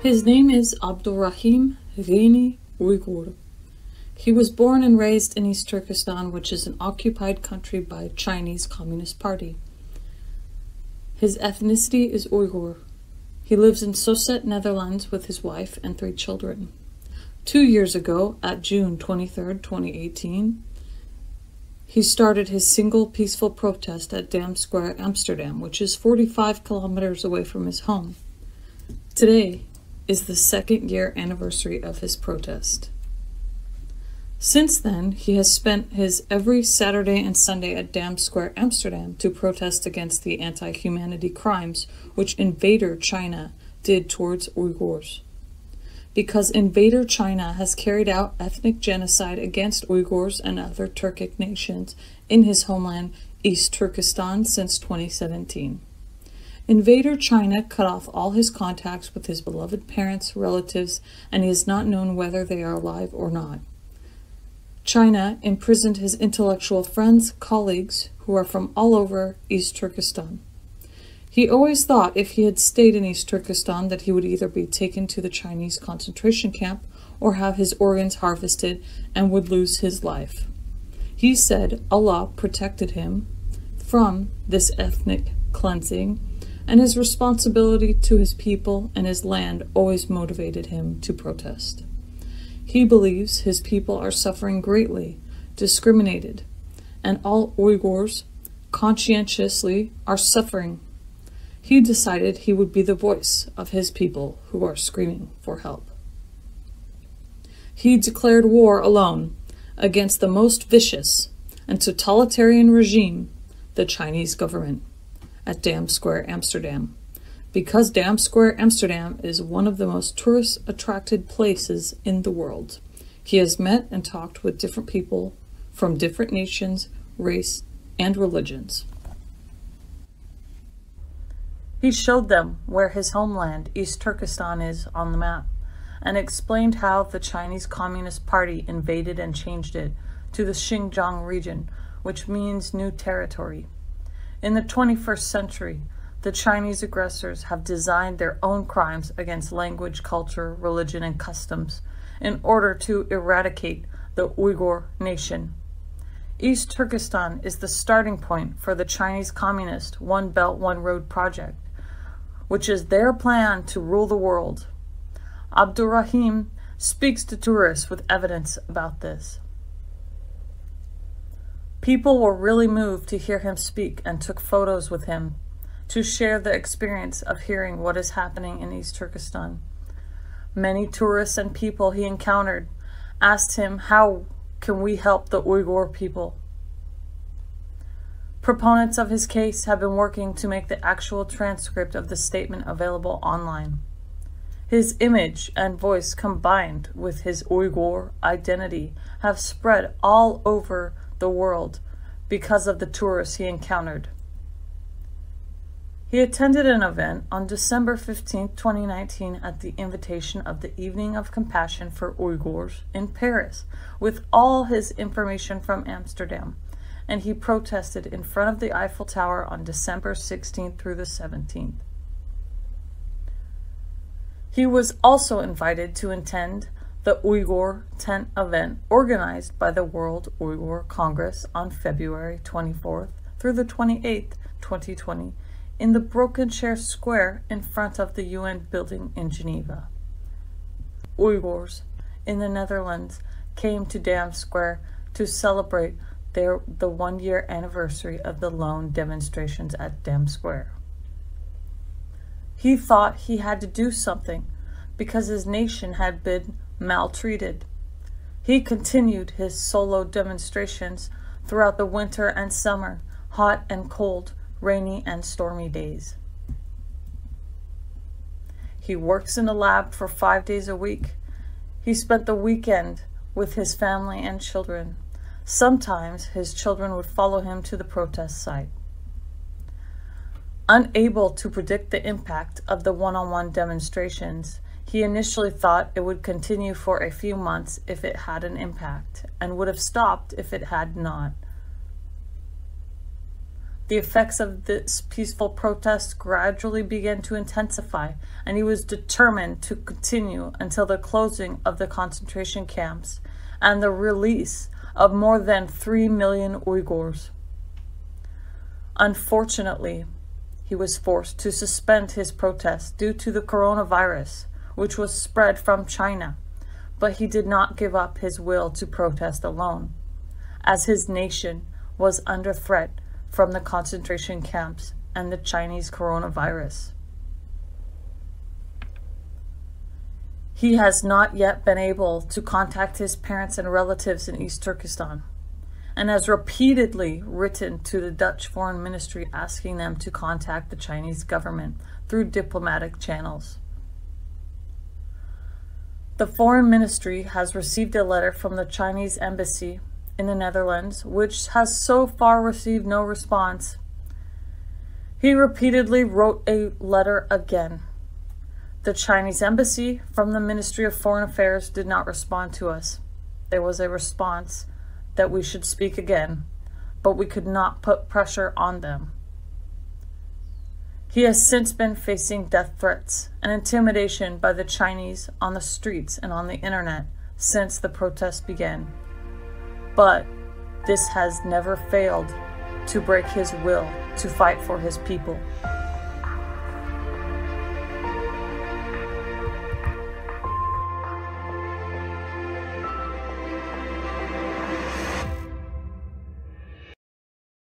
His name is Abdurehim Gheni Uyghur. He was born and raised in East Turkestan, which is an occupied country by Chinese Communist Party. His ethnicity is Uyghur. He lives in Soest, Netherlands with his wife and 3 children. 2 years ago, at June 23, 2018, he started his single peaceful protest at Dam Square, Amsterdam, which is 45 kilometers away from his home. Today is the 2nd year anniversary of his protest. Since then, he has spent his every Saturday and Sunday at Dam Square, Amsterdam to protest against the anti-humanity crimes which Invader China did towards Uyghurs. Because Invader China has carried out ethnic genocide against Uyghurs and other Turkic nations in his homeland, East Turkestan, since 2017. Invader China cut off all his contacts with his beloved parents, relatives, and he is not known whether they are alive or not. China imprisoned his intellectual friends, colleagues, who are from all over East Turkestan. He always thought if he had stayed in East Turkestan that he would either be taken to the Chinese concentration camp or have his organs harvested and would lose his life. He said Allah protected him from this ethnic cleansing, and his responsibility to his people and his land always motivated him to protest. He believes his people are suffering greatly, discriminated, and all Uyghurs conscientiously are suffering. He decided he would be the voice of his people who are screaming for help. He declared war alone against the most vicious and totalitarian regime, the Chinese government, at Dam Square, Amsterdam. Because Dam Square, Amsterdam is one of the most tourist-attracted places in the world. He has met and talked with different people from different nations, race, and religions. He showed them where his homeland, East Turkestan, is on the map, and explained how the Chinese Communist Party invaded and changed it to the Xinjiang region, which means new territory. In the 21st century, the Chinese aggressors have designed their own crimes against language, culture, religion, and customs in order to eradicate the Uyghur nation. East Turkestan is the starting point for the Chinese Communist One Belt, One Road project, which is their plan to rule the world. Abdurehim speaks to tourists with evidence about this. People were really moved to hear him speak and took photos with him to share the experience of hearing what is happening in East Turkestan. Many tourists and people he encountered asked him, how can we help the Uyghur people? Proponents of his case have been working to make the actual transcript of the statement available online. His image and voice combined with his Uyghur identity have spread all over the world because of the tourists he encountered. He attended an event on December 15, 2019 at the invitation of the Evening of Compassion for Uyghurs in Paris with all his information from Amsterdam, and he protested in front of the Eiffel Tower on December 16th through the 17th. He was also invited to attend the Uyghur Tent event organized by the World Uyghur Congress on February 24th through the 28th, 2020, in the Broken Chair Square in front of the UN building in Geneva. Uyghurs in the Netherlands came to Dam Square to celebrate the 1-year anniversary of the lone demonstrations at Dam Square. He thought he had to do something because his nation had been maltreated. He continued his solo demonstrations throughout the winter and summer, hot and cold, rainy and stormy days. He works in a lab for 5 days a week. He spent the weekend with his family and children. Sometimes his children would follow him to the protest site. Unable to predict the impact of the one-on-one demonstrations, he initially thought it would continue for a few months if it had an impact, and would have stopped if it had not. The effects of this peaceful protest gradually began to intensify, and he was determined to continue until the closing of the concentration camps and the release of more than 3 million Uyghurs. Unfortunately, he was forced to suspend his protest due to the coronavirus, which was spread from China, but he did not give up his will to protest alone, as his nation was under threat from the concentration camps and the Chinese coronavirus. He has not yet been able to contact his parents and relatives in East Turkestan, and has repeatedly written to the Dutch Foreign Ministry asking them to contact the Chinese government through diplomatic channels. The Foreign Ministry has received a letter from the Chinese embassy in the Netherlands, which has so far received no response. He repeatedly wrote a letter again. The Chinese embassy from the Ministry of Foreign Affairs did not respond to us. There was a response that we should speak again, but we could not put pressure on them. He has since been facing death threats and intimidation by the Chinese on the streets and on the internet since the protests began. But this has never failed to break his will to fight for his people.